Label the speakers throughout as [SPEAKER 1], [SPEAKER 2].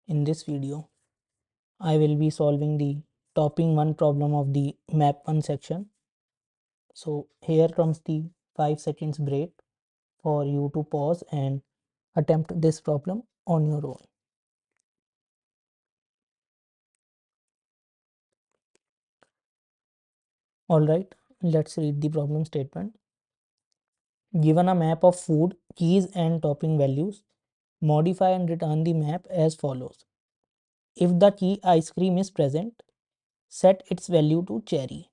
[SPEAKER 1] In this video, I will be solving the topping 1 problem of the map 1 section. So here comes the 5 seconds break for you to pause and attempt this problem on your own. Alright, let's read the problem statement. Given a map of food, keys and topping values, modify and return the map as follows. If the key ice cream is present, set its value to cherry.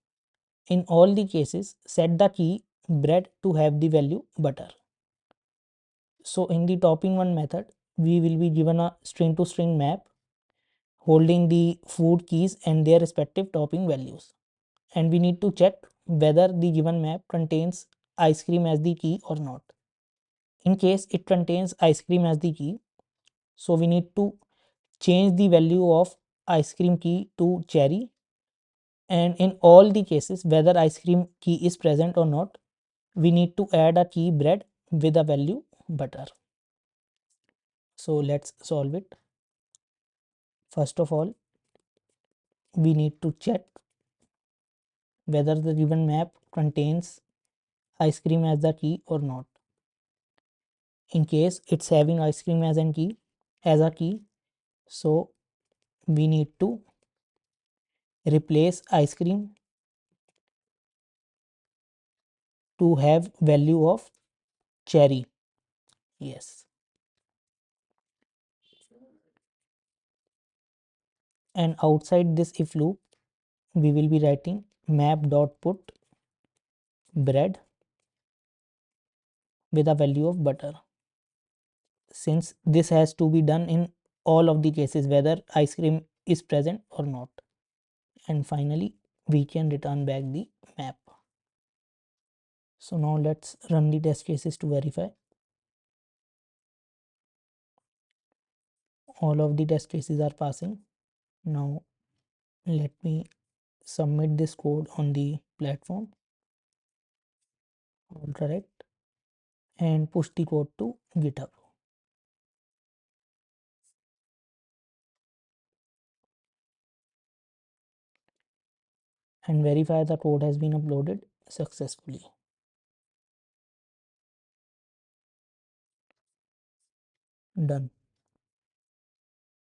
[SPEAKER 1] In all the cases, set the key bread to have the value butter. So in the topping 1 method, we will be given a string to string map holding the food keys and their respective topping values. And we need to check whether the given map contains ice cream as the key or not. In case it contains ice cream as the key, so we need to change the value of ice cream key to cherry. And in all the cases, whether ice cream key is present or not, we need to add a key bread with a value butter. So let's solve it. First of all, we need to check whether the given map contains ice cream as the key or not. In case it's having ice cream as a key, so we need to replace ice cream to have value of cherry. Yes. And outside this if loop, we will be writing map dot put bread with a value of butter, since this has to be done in all of the cases whether ice cream is present or not. And finally we can return back the map. So now let's run the test cases to verify. All of the test cases are passing. Now let me submit this code on the platform. All correct, and push the code to GitHub. And verify the code has been uploaded successfully. Done.